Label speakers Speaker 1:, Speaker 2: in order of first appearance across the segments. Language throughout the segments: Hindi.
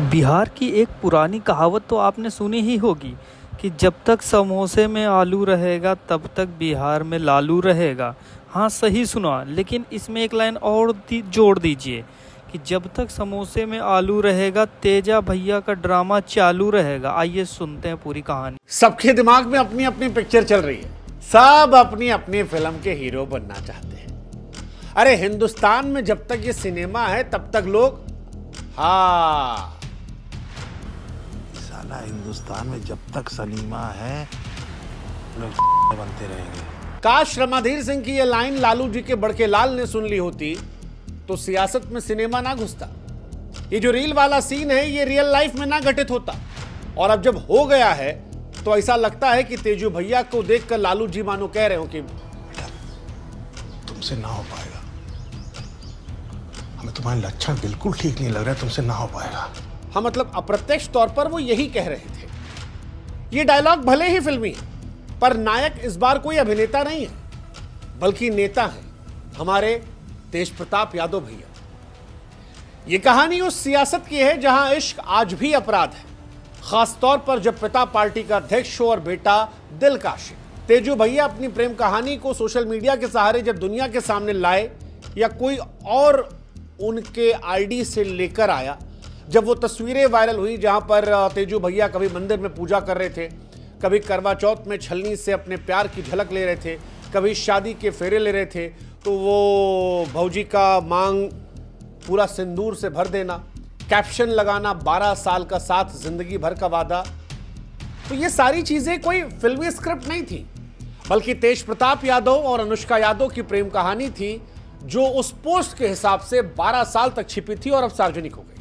Speaker 1: बिहार की एक पुरानी कहावत तो आपने सुनी ही होगी कि जब तक समोसे में आलू रहेगा तब तक बिहार में लालू रहेगा। हाँ, सही सुना, लेकिन इसमें एक लाइन और जोड़ दीजिए कि जब तक समोसे में आलू रहेगा तेजा भैया का ड्रामा चालू रहेगा। आइए सुनते हैं पूरी कहानी।
Speaker 2: सबके दिमाग में अपनी अपनी पिक्चर चल रही है, सब अपनी अपनी फिल्म के हीरो बनना चाहते हैं। अरे हिंदुस्तान में जब तक ये सिनेमा है तब तक लोग
Speaker 3: साला हिंदुस्तान में जब तक सलीमा है लोग बनते रहेंगे।
Speaker 2: काश रमाधीर सिंह की ये लाइन लालू जी के बड़के लाल ने सुन ली होती तो सियासत में सिनेमा ना घुसता। ये जो रील वाला सीन है ये रियल लाइफ में ना घटित होता। और अब जब हो गया है तो ऐसा लगता है कि तेजू भैया को देखकर लालू जी मानो कह रहे हो कि
Speaker 3: तुमसे ना हो पाएगा, हमें तुम्हारे लक्षण बिल्कुल ठीक नहीं लग रहा है, तुमसे ना हो पाएगा।
Speaker 2: हाँ, मतलब अप्रत्यक्ष तौर पर वो यही कह रहे थे। ये डायलॉग भले ही फिल्मी है पर नायक इस बार कोई अभिनेता नहीं है बल्कि नेता है, हमारे तेज प्रताप यादव भैया। ये कहानी उस सियासत की है जहां इश्क आज भी अपराध है, खास तौर पर जब पिता पार्टी का अध्यक्ष हो और बेटा दिल का आशिक। तेजू भैया अपनी प्रेम कहानी को सोशल मीडिया के सहारे जब दुनिया के सामने लाए या कोई और उनके आईडी से लेकर आया, जब वो तस्वीरें वायरल हुई जहां पर तेजू भैया कभी मंदिर में पूजा कर रहे थे, कभी करवा चौथ में छलनी से अपने प्यार की झलक ले रहे थे, कभी शादी के फेरे ले रहे थे, तो वो भौजी का मांग पूरा सिंदूर से भर देना, कैप्शन लगाना 12 साल का साथ जिंदगी भर का वादा। तो ये सारी चीजें कोई फिल्मी स्क्रिप्ट नहीं थी बल्कि तेज प्रताप यादव और अनुष्का यादव की प्रेम कहानी थी जो उस पोस्ट के हिसाब से 12 साल तक छिपी थी और अब सार्वजनिक हो गई।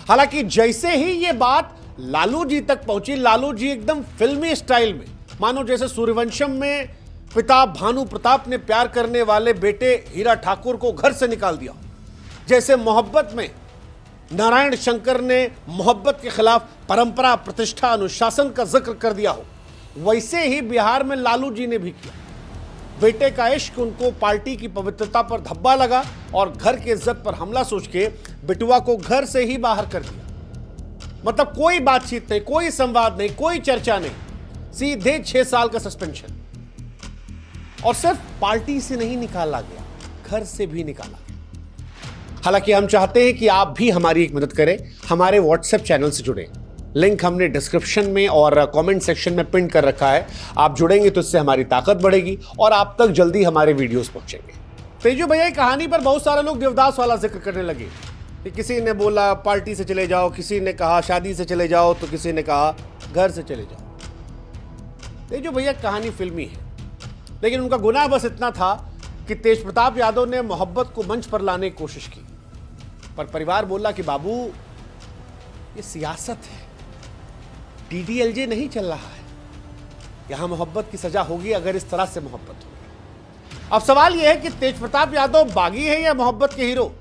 Speaker 2: हालांकि जैसे ही ये बात लालू जी तक पहुंची, लालू जी एकदम फिल्मी स्टाइल में, मानो जैसे सूर्यवंशम में पिता भानु प्रताप ने प्यार करने वाले बेटे हीरा ठाकुर को घर से निकाल दिया, जैसे मोहब्बत में नारायण शंकर ने मोहब्बत के खिलाफ परंपरा, प्रतिष्ठा, अनुशासन का जिक्र कर दिया हो, वैसे ही बिहार में लालू जी ने भी किया। बेटे का इश्क उनको पार्टी की पवित्रता पर धब्बा लगा और घर की इज्जत पर हमला सोच के बिटुआ को घर से ही बाहर कर दिया। मतलब कोई बातचीत नहीं, कोई संवाद नहीं, कोई चर्चा नहीं, सीधे 6 साल का सस्पेंशन। और सिर्फ पार्टी से नहीं निकाला गया, घर से भी निकाला गया। हालांकि हम चाहते हैं कि आप भी हमारी एक मदद करें, हमारे व्हाट्सएप चैनल से जुड़ें। लिंक हमने डिस्क्रिप्शन में और कमेंट सेक्शन में पिन कर रखा है। आप जुड़ेंगे तो इससे हमारी ताकत बढ़ेगी और आप तक जल्दी हमारे वीडियोस पहुंचेंगे। तेजू भैया की कहानी पर बहुत सारे लोग देवदास वाला जिक्र करने लगे कि किसी ने बोला पार्टी से चले जाओ, किसी ने कहा शादी से चले जाओ, तो किसी ने कहा घर से चले जाओ। तेजू भैया की कहानी फिल्मी है लेकिन उनका गुनाह बस इतना था कि तेज प्रताप यादव ने मोहब्बत को मंच पर लाने की कोशिश की, पर परिवार बोला कि बाबू ये सियासत है, डीडीएलजे नहीं चल रहा है, यहां मोहब्बत की सजा होगी अगर इस तरह से मोहब्बत होगी। अब सवाल यह है कि तेज प्रताप यादव बागी है या मोहब्बत के हीरो।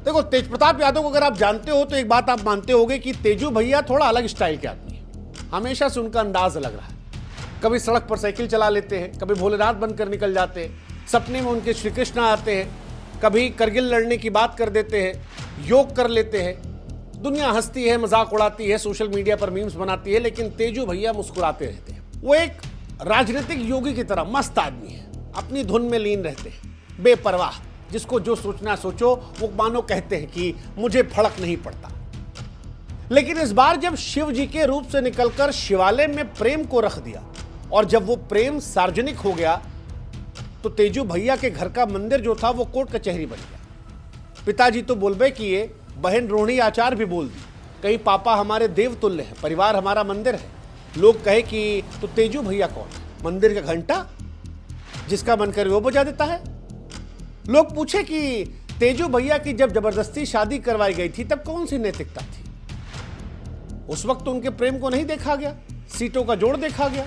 Speaker 2: देखो, तेज प्रताप यादव को अगर आप जानते हो तो एक बात आप मानते होगे कि तेजू भैया थोड़ा अलग स्टाइल के आदमी है। हमेशा से उनका अंदाज अलग रहा है। कभी सड़क पर साइकिल चला लेते हैं, कभी भोलेनाथ बनकर निकल जाते हैं, सपने में उनके श्री कृष्ण आते हैं, कभी करगिल लड़ने की बात कर देते हैं, योग कर लेते हैं। दुनिया हंसती है, मजाक उड़ाती है, सोशल मीडिया पर मीम्स बनाती है, लेकिन तेजू भैया मुस्कुराते रहते हैं। वो एक राजनीतिक योगी की तरह मस्त आदमी है, अपनी धुन में लीन रहते हैं, बेपरवाह, जिसको जो सोचना सोचो, वो मानो कहते हैं कि मुझे फर्क नहीं पड़ता। लेकिन इस बार जब शिव जी के रूप से निकलकर शिवालय में प्रेम को रख दिया और जब वो प्रेम सार्वजनिक हो गया तो तेजू भैया के घर का मंदिर जो था वो कोर्ट कचहरी बन गया। पिताजी तो बोलबे किए, बहन रोहिणी आचार भी बोल दी, कहीं पापा हमारे देव तुल्य है, परिवार हमारा मंदिर है। लोग कहे कि तो तेजू भैया कौन है? मंदिर का घंटा जिसका मन करे वो बजा देता है। लोग पूछे कि तेजू भैया की जब जबरदस्ती शादी करवाई गई थी तब कौन सी नैतिकता थी? उस वक्त तो उनके प्रेम को नहीं देखा गया, सीटों का जोड़ देखा गया।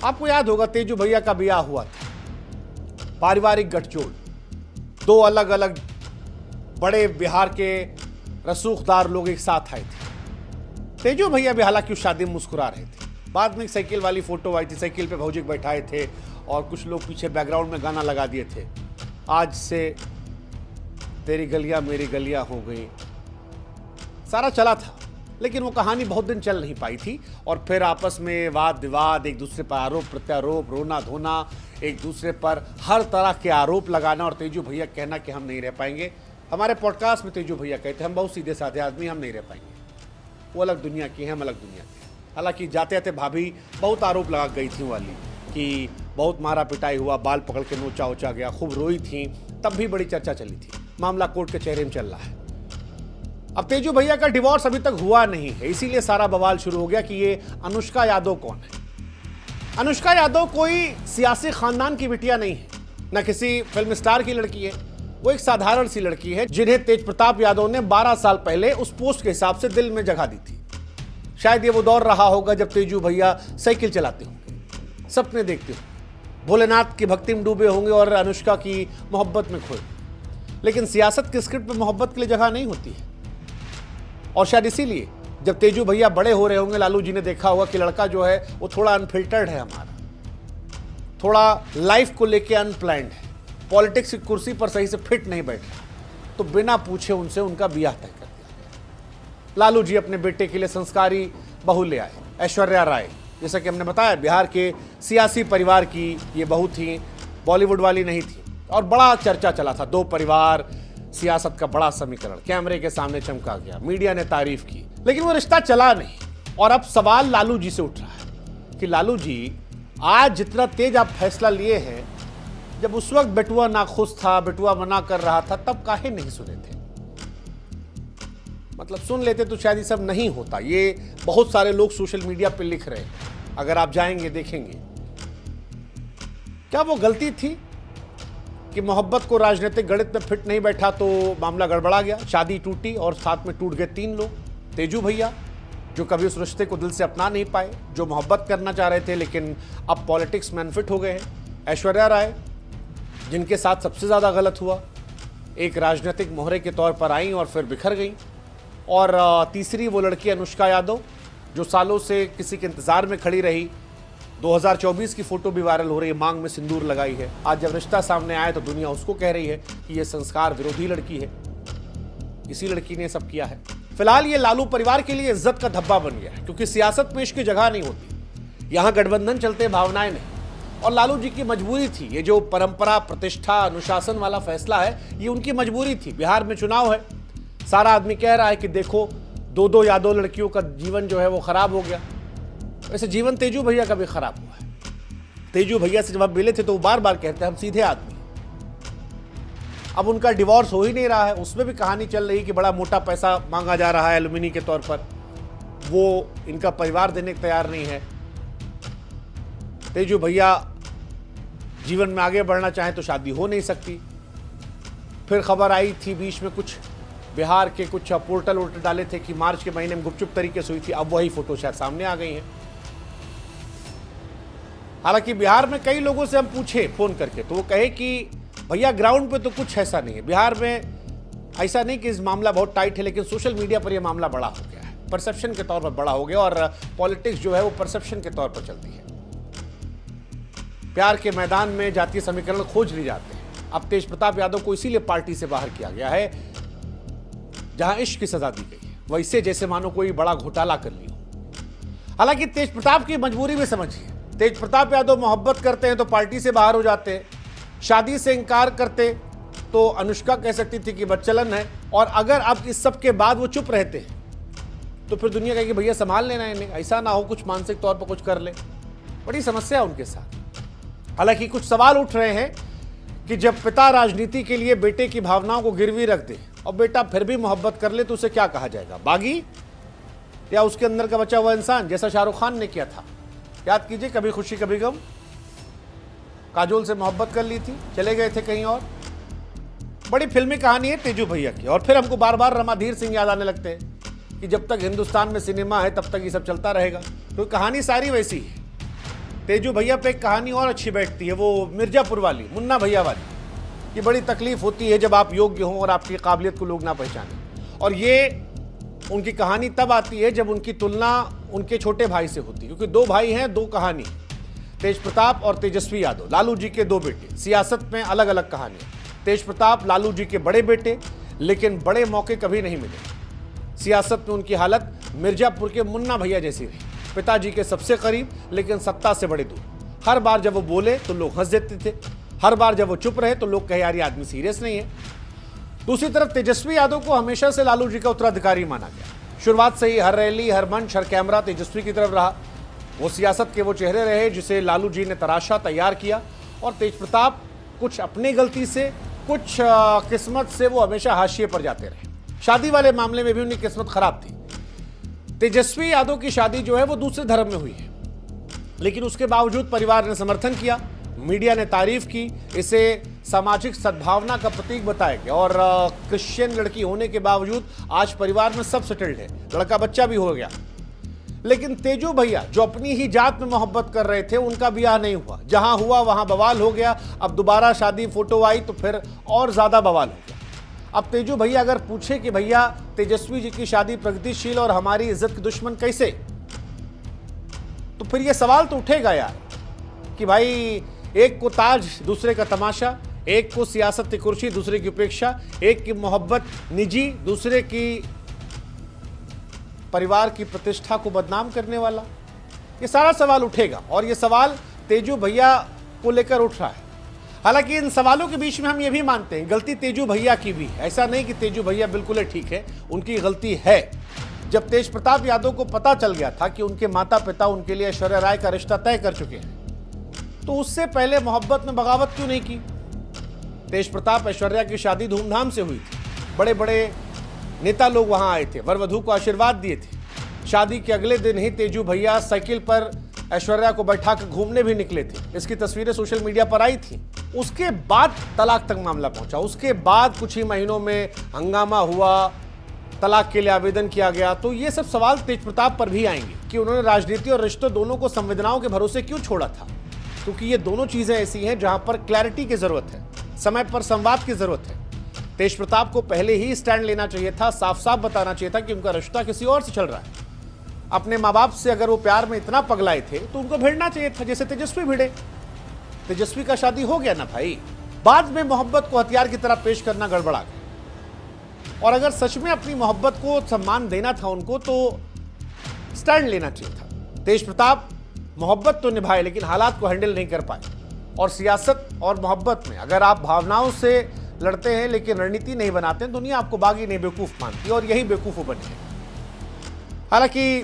Speaker 2: आपको याद होगा तेजू भैया का ब्याह हुआ था, पारिवारिक गठजोड़, दो अलग अलग बड़े बिहार के रसूखदार लोग एक साथ आए थे। तेजू भैया भी हालांकि उस शादी में मुस्कुरा रहे थे। बाद में एक साइकिल वाली फोटो आई थी, साइकिल पे भौजी बैठाए थे और कुछ लोग पीछे बैकग्राउंड में गाना लगा दिए थे, आज से तेरी गलियां मेरी गलियां हो गई, सारा चला था, लेकिन वो कहानी बहुत दिन चल नहीं पाई थी और फिर आपस में वाद विवाद, एक दूसरे पर आरोप प्रत्यारोप, रोना धोना, एक दूसरे पर हर तरह के आरोप लगाना और तेजू भैया कहना कि हम नहीं रह पाएंगे। हमारे पॉडकास्ट में तेजू भैया कहते हैं हम बहुत सीधे साधे आदमी, हम नहीं रह पाएंगे। वो अलग दुनिया की हैं, हम अलग दुनिया के। हालांकि जाते जाते भाभी बहुत आरोप लगा गई थी वाली कि बहुत मारा पिटाई हुआ, बाल पकड़ के नोचा ओचा गया, खूब रोई थी, तब भी बड़ी चर्चा चली थी। मामला कोर्ट के चेहरे में चल रहा है। अब तेजू भैया का डिवोर्स अभी तक हुआ नहीं है, इसीलिए सारा बवाल शुरू हो गया कि ये अनुष्का यादव कौन है। अनुष्का यादव कोई सियासी खानदान की बिटिया नहीं है, न किसी फिल्म स्टार की लड़की है। वो एक साधारण सी लड़की है जिन्हें तेज प्रताप यादव ने 12 साल पहले उस पोस्ट के हिसाब से दिल में जगह दी थी। शायद ये वो दौर रहा होगा जब तेजू भैया साइकिल चलाते होंगे, सपने देखते होंगे, भोलेनाथ की भक्ति में डूबे होंगे और अनुष्का की मोहब्बत में खोए। लेकिन सियासत के स्क्रिप्ट में मोहब्बत के लिए जगह नहीं होती है और शायद इसीलिए जब तेजू भैया बड़े हो रहे होंगे, लालू जी ने देखा होगा कि लड़का जो है वो थोड़ा अनफिल्टर्ड है, हमारा थोड़ा लाइफ को लेके अनप्लान्ड है, पॉलिटिक्स की कुर्सी पर सही से फिट नहीं बैठ रहा, तो बिना पूछे उनसे उनका ब्याह तय कर दिया। लालू जी अपने बेटे के लिए संस्कारी बहू ले आए, ऐश्वर्या राय। जैसा कि हमने बताया, बिहार के सियासी परिवार की ये बहू थी, बॉलीवुड वाली नहीं थी और बड़ा चर्चा चला था। दो परिवार, सियासत का बड़ा समीकरण कैमरे के सामने चमका गया, मीडिया ने तारीफ की, लेकिन वो रिश्ता चला नहीं। और अब सवाल लालू जी से उठ रहा है कि लालू जी आज जितना तेज आप फैसला लिए हैं, जब उस वक्त बेटुआ नाखुश था, बेटुआ मना कर रहा था, तब काहे नहीं सुने थे? मतलब सुन लेते तो शायद ये सब नहीं होता। ये बहुत सारे लोग सोशल मीडिया पे लिख रहे हैं, अगर आप जाएंगे देखेंगे। क्या वो गलती थी कि मोहब्बत को राजनीतिक गणित में फिट नहीं बैठा तो मामला गड़बड़ा गया, शादी टूटी और साथ में टूट गए 3 लोग? तेजू भैया जो कभी उस रिश्ते को दिल से अपना नहीं पाए, जो मोहब्बत करना चाह रहे थे लेकिन अब पॉलिटिक्स में अनफिट हो गए हैं। ऐश्वर्या राय जिनके साथ सबसे ज़्यादा गलत हुआ, एक राजनीतिक मोहरे के तौर पर आई और फिर बिखर गई। और तीसरी वो लड़की अनुष्का यादव जो सालों से किसी के इंतज़ार में खड़ी रही। 2024 की फोटो भी वायरल हो रही है, मांग में सिंदूर लगाई है। आज जब रिश्ता सामने आया तो दुनिया उसको कह रही है कि ये संस्कार विरोधी लड़की है, इसी लड़की ने सब किया है। फिलहाल ये लालू परिवार के लिए इज्जत का धब्बा बन गया है, क्योंकि सियासत में इसकी जगह नहीं होती। यहाँ गठबंधन चलते, भावनाएं नहीं। और लालू जी की मजबूरी थी, ये जो परंपरा, प्रतिष्ठा, अनुशासन वाला फैसला है, ये उनकी मजबूरी थी। बिहार में चुनाव है, सारा आदमी कह रहा है कि देखो 2-2 यादव लड़कियों का जीवन जो है वो खराब हो गया। वैसे जीवन तेजू भैया का भी खराब हुआ है। तेजू भैया से जब आप मिले थे तो वो बार बार कहते हैं हम सीधे आदमी। अब उनका डिवोर्स हो ही नहीं रहा है, उसमें भी कहानी चल रही कि बड़ा मोटा पैसा मांगा जा रहा है एलुमिनी के तौर पर, वो इनका परिवार देने को तैयार नहीं है। तेजू भैया जीवन में आगे बढ़ना चाहें तो शादी हो नहीं सकती। फिर खबर आई थी बीच में, कुछ बिहार के कुछ पोर्टल वोर्टल डाले थे कि मार्च के महीने में गुपचुप तरीके से हुई थी, अब वही फोटो शायद सामने आ गई है। हालांकि बिहार में कई लोगों से हम पूछे फोन करके तो वो कहे कि भैया ग्राउंड पे तो कुछ ऐसा नहीं है, बिहार में ऐसा नहीं कि इस मामला बहुत टाइट है, लेकिन सोशल मीडिया पर यह मामला बड़ा हो गया है, परसेप्शन के तौर पर बड़ा हो गया और पॉलिटिक्स जो है वो परसेप्शन के तौर पर चलती है। प्यार के मैदान में जातीय समीकरण खोज नहीं जाते हैं। अब तेज प्रताप यादव को इसीलिए पार्टी से बाहर किया गया है जहां इश्क की सजा दी गई है, वैसे जैसे मानो कोई बड़ा घोटाला कर लिया। हालांकि तेज प्रताप की मजबूरी में समझिए, तेज प्रताप यादव मोहब्बत करते हैं तो पार्टी से बाहर हो जाते हैं, शादी से इनकार करते तो अनुष्का कह सकती थी कि बच्चलन है, और अगर अब इस सब के बाद वो चुप रहते तो फिर दुनिया कहेगी भैया संभाल लेना इन्हें, ऐसा ना हो कुछ मानसिक तौर पर कुछ कर ले। बड़ी समस्या उनके साथ। हालांकि कुछ सवाल उठ रहे हैं कि जब पिता राजनीति के लिए बेटे की भावनाओं को गिरवी रख दे और बेटा फिर भी मोहब्बत कर ले तो उसे क्या कहा जाएगा, बागी या उसके अंदर का बचा हुआ इंसान, जैसा शाहरुख खान ने किया था। याद कीजिए, कभी खुशी कभी गम, काजोल से मोहब्बत कर ली थी, चले गए थे कहीं और। बड़ी फिल्मी कहानी है तेजू भैया की। और फिर हमको बार बार रमाधीर सिंह याद आने लगते हैं कि जब तक हिंदुस्तान में सिनेमा है तब तक ये सब चलता रहेगा। तो कहानी सारी वैसी है। तेजू भैया पे एक कहानी और अच्छी बैठती है, वो मिर्जापुर वाली, मुन्ना भैया वाली, कि बड़ी तकलीफ होती है जब आप योग्य हों और आपकी काबिलियत को लोग ना पहचानें। और ये उनकी कहानी तब आती है जब उनकी तुलना उनके छोटे भाई से होती है, क्योंकि 2 भाई हैं, 2 कहानी, तेज प्रताप और तेजस्वी यादव, लालू जी के 2 बेटे। सियासत में अलग अलग कहानी। तेज प्रताप लालू जी के बड़े बेटे, लेकिन बड़े मौके कभी नहीं मिले। सियासत में उनकी हालत मिर्जापुर के मुन्ना भैया जैसी रही, पिताजी के सबसे करीब लेकिन सत्ता से बड़े दूर। हर बार जब वो बोले तो लोग हंस देते थे, हर बार जब वो चुप रहे तो लोग कहे यार ये आदमी सीरियस नहीं है। दूसरी तरफ तेजस्वी यादव को हमेशा से लालू जी का उत्तराधिकारी माना गया। शुरुआत से ही हर रैली, हर मंच, हर कैमरा तेजस्वी की तरफ रहा। वो सियासत के वो चेहरे रहे जिसे लालू जी ने तराशा, तैयार किया। और तेज प्रताप कुछ अपनी गलती से, कुछ किस्मत से वो हमेशा हाशिए पर जाते रहे। शादी वाले मामले में भी उनकी किस्मत खराब थी। तेजस्वी यादव की शादी जो है वो दूसरे धर्म में हुई है, लेकिन उसके बावजूद परिवार ने समर्थन किया, मीडिया ने तारीफ की, इसे सामाजिक सद्भावना का प्रतीक बताया गया। और क्रिश्चियन लड़की होने के बावजूद आज परिवार में सब सेटल्ड है, लड़का बच्चा भी हो गया। लेकिन तेजू भैया जो अपनी ही जात में मोहब्बत कर रहे थे, उनका ब्याह नहीं हुआ। जहां हुआ वहां बवाल हो गया। अब दोबारा शादी फोटो आई तो फिर और ज्यादा बवाल हो गया। अब तेजू भैया अगर पूछे कि भैया तेजस्वी जी की शादी प्रगतिशील और हमारी इज्जत के दुश्मन कैसे, तो फिर यह सवाल तो उठेगा यार कि भाई एक को ताज दूसरे का तमाशा, एक को सियासत की कुर्सी दूसरे की उपेक्षा, एक की मोहब्बत निजी दूसरे की परिवार की प्रतिष्ठा को बदनाम करने वाला। ये सारा सवाल उठेगा और ये सवाल तेजू भैया को लेकर उठ रहा है। हालांकि इन सवालों के बीच में हम ये भी मानते हैं गलती तेजू भैया की भी है। ऐसा नहीं कि तेजू भैया बिल्कुल ठीक है, उनकी गलती है। जब तेज प्रताप यादव को पता चल गया था कि उनके माता पिता उनके लिए ऐश्वर्या राय का रिश्ता तय कर चुके हैं, तो उससे पहले मोहब्बत में बगावत क्यों नहीं की। तेज प्रताप ऐश्वर्या की शादी धूमधाम से हुई थी, बड़े बड़े नेता लोग वहां आए थे, वर वधू को आशीर्वाद दिए थे। शादी के अगले दिन ही तेजू भैया साइकिल पर ऐश्वर्या को बैठा कर घूमने भी निकले थे। इसकी तस्वीरें सोशल मीडिया पर आई थी। उसके बाद तलाक तक मामला पहुंचा। उसके बाद कुछ ही महीनों में हंगामा हुआ, तलाक के लिए आवेदन किया गया। तो ये सब सवाल तेज प्रताप पर भी आएंगे कि उन्होंने राजनीति और रिश्तों दोनों को संवेदनाओं के भरोसे क्यों छोड़ा था, क्योंकि ये दोनों चीजें ऐसी हैं जहां पर क्लैरिटी की जरूरत है, समय पर संवाद की जरूरत है। तेज प्रताप को पहले ही स्टैंड लेना चाहिए था, साफ साफ बताना चाहिए था कि उनका रिश्ता किसी और से चल रहा है। अपने माँ बाप से अगर वो प्यार में इतना पगलाए थे तो उनको भिड़ना चाहिए था, जैसे तेजस्वी भिड़े। तेजस्वी का शादी हो गया ना भाई, बाद में मोहब्बत को हथियार की तरह पेश करना गड़बड़ा गया। और अगर सच में अपनी मोहब्बत को सम्मान देना था उनको, तो स्टैंड लेना चाहिए था। तेज प्रताप मोहब्बत तो निभाए लेकिन हालात को हैंडल नहीं कर पाए। और सियासत और मोहब्बत में अगर आप भावनाओं से लड़ते हैं लेकिन रणनीति नहीं बनाते हैं, दुनिया आपको बागी नहीं बेवकूफ मानती, और यही बेवकूफ बने हैं। हालांकि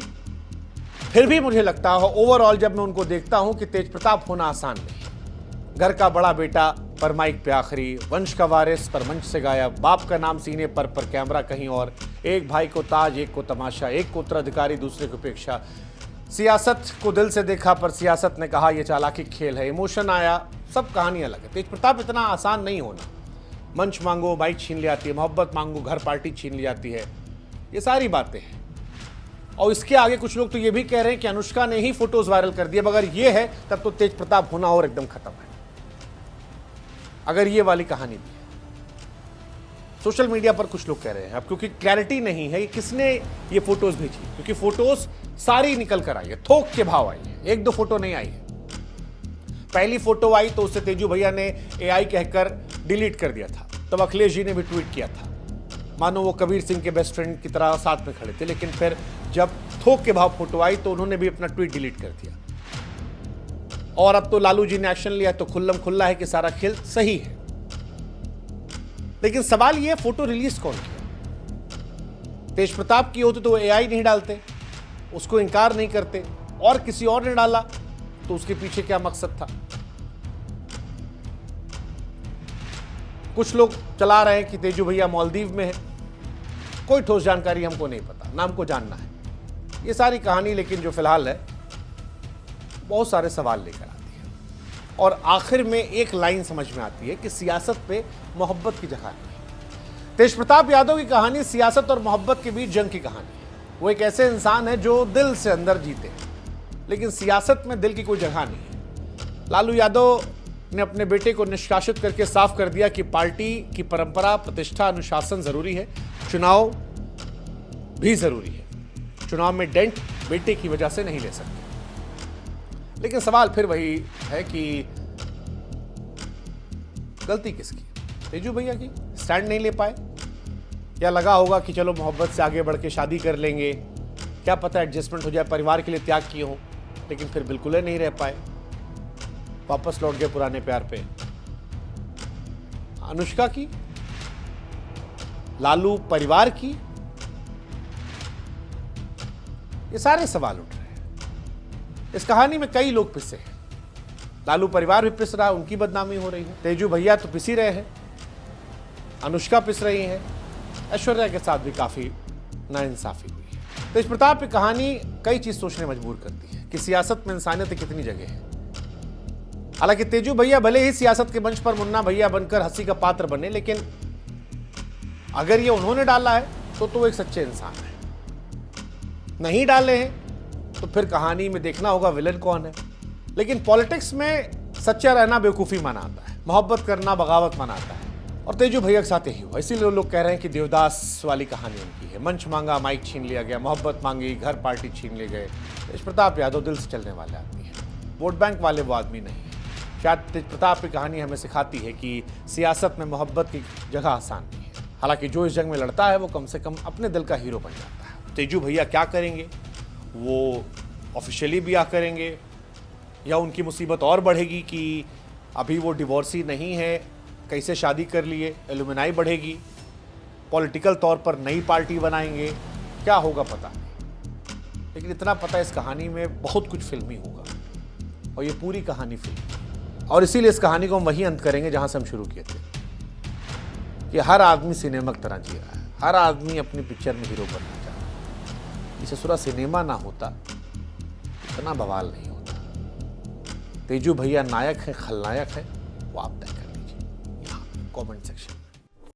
Speaker 2: फिर भी मुझे लगता है ओवरऑल जब मैं उनको देखता हूं कि तेज प्रताप होना आसान नहीं। घर का बड़ा बेटा पर माइक पे आखिरी, वंश का वारिस पर मंच से गायब, बाप का नाम सीने पर कैमरा कहीं और, एक भाई को ताज एक को तमाशा, एक को उत्तराधिकारी दूसरे को उपेक्षा। सियासत को दिल से देखा पर सियासत ने कहा यह चालाकी खेल है, इमोशन आया, सब कहानी अलग है। तेज प्रताप इतना आसान नहीं होना। मंच मांगो बाइक छीन ली जाती है, मोहब्बत मांगो घर पार्टी छीन ली जाती है, ये सारी बातें हैं। और इसके आगे कुछ लोग तो ये भी कह रहे हैं कि अनुष्का ने ही फोटोज वायरल कर दिए। अगर ये है तब तो तेज प्रताप होना और एकदम खत्म है, अगर ये वाली कहानी भी है। सोशल मीडिया पर कुछ लोग कह रहे हैं अब क्योंकि क्लैरिटी नहीं है किसने ये फोटोज भेजी, क्योंकि फोटोज सारी निकल कर आई है, थोक के भाव आई है, एक दो फोटो नहीं आई है। पहली फोटो आई तो उसे तेजू भैया ने एआई कहकर डिलीट कर दिया था, तब अखिलेश जी ने भी ट्वीट किया था, मानो वो कबीर सिंह के बेस्ट फ्रेंड की तरह साथ में खड़े थे। लेकिन फिर जब थोक के भाव फोटो आई तो उन्होंने भी अपना ट्वीट डिलीट कर दिया। और अब तो लालू जी ने एक्शन लिया तो खुल्लम खुल्ला है कि सारा खेल सही है। लेकिन सवाल ये फोटो रिलीज कौन किया? तेज प्रताप की होती तो वो एआई नहीं डालते, उसको इनकार नहीं करते, और किसी और ने डाला तो उसके पीछे क्या मकसद था? कुछ लोग चला रहे हैं कि तेजू भैया मालदीव में है, कोई ठोस जानकारी हमको नहीं पता, ना हमको जानना है। ये सारी कहानी लेकिन जो फिलहाल है बहुत सारे सवाल लेकर आती है। और आखिर में एक लाइन समझ में आती है कि सियासत पे मोहब्बत की जगह नहीं। तेज प्रताप यादव की कहानी सियासत और मोहब्बत के बीच जंग की कहानी है। वो एक ऐसे इंसान है जो दिल से अंदर जीते, लेकिन सियासत में दिल की कोई जगह नहीं है। लालू यादव ने अपने बेटे को निष्कासित करके साफ कर दिया कि पार्टी की परंपरा, प्रतिष्ठा, अनुशासन जरूरी है, चुनाव भी जरूरी है। चुनाव में डेंट बेटे की वजह से नहीं ले सकते। लेकिन सवाल फिर वही है कि गलती किसकी? तेजू भैया की, स्टैंड नहीं ले पाए, या लगा होगा कि चलो मोहब्बत से आगे बढ़ के शादी कर लेंगे, क्या पता एडजस्टमेंट हो जाए, परिवार के लिए त्याग किए हो, लेकिन फिर बिल्कुल ही नहीं रह पाए, वापस लौट गए पुराने प्यार पे। अनुष्का की, लालू परिवार की, ये सारे सवाल उठ रहे हैं। इस कहानी में कई लोग पिसे हैं। लालू परिवार भी पिस रहा है, उनकी बदनामी हो रही है। तेजू भैया तो पिस ही रहे हैं, अनुष्का पिस रही है, ऐश्वर्या के साथ भी काफी नाइंसाफी हुई है। तेज प्रताप की कहानी कई चीज सोचने मजबूर करती है कि सियासत में इंसानियत की कितनी जगह है। हालांकि तेजू भैया भले ही सियासत के मंच पर मुन्ना भैया बनकर हंसी का पात्र बने, लेकिन अगर ये उन्होंने डाला है तो वो एक सच्चे इंसान है। नहीं डाले हैं तो फिर कहानी में देखना होगा विलन कौन है। लेकिन पॉलिटिक्स में सच्चा रहना बेवकूफ़ी मनाता है, मोहब्बत करना बगावत मनाता है, और तेजू भैया के साथ यही हुआ। इसीलिए लोग कह रहे हैं कि देवदास वाली कहानी उनकी है। मंच मांगा, माइक छीन लिया गया, मोहब्बत मांगी, घर पार्टी छीन ले गए। तेज प्रताप यादव दिल से चलने वाले आदमी है, वोट बैंक वाले वो आदमी नहीं है। शायद तेज प्रताप की कहानी हमें सिखाती है कि सियासत में मोहब्बत की जगह आसान नहीं है। हालांकि जो इस जंग में लड़ता है वो कम से कम अपने दिल का हीरो बन जाता है। तेजू भैया क्या करेंगे, वो ऑफिशियली ब्याह करेंगे या उनकी मुसीबत और बढ़ेगी कि अभी वो डिवोर्सी नहीं है, कैसे शादी कर लिए, एलुमनाई बढ़ेगी, पॉलिटिकल तौर पर नई पार्टी बनाएंगे, क्या होगा पता नहीं। लेकिन इतना पता है इस कहानी में बहुत कुछ फिल्मी होगा, और ये पूरी कहानी फिल्म, और इसीलिए इस कहानी को हम वहीं अंत करेंगे जहां से हम शुरू किए थे कि हर आदमी सिनेमा की तरह जी रहा है, हर आदमी अपनी पिक्चर में हीरो बनना चाहता है। इसे पूरा सिनेमा ना होता इतना बवाल नहीं होता। तेजू भैया नायक है, खलनायक है, वो आप तय कर लीजिए यहाँ कमेंट सेक्शन।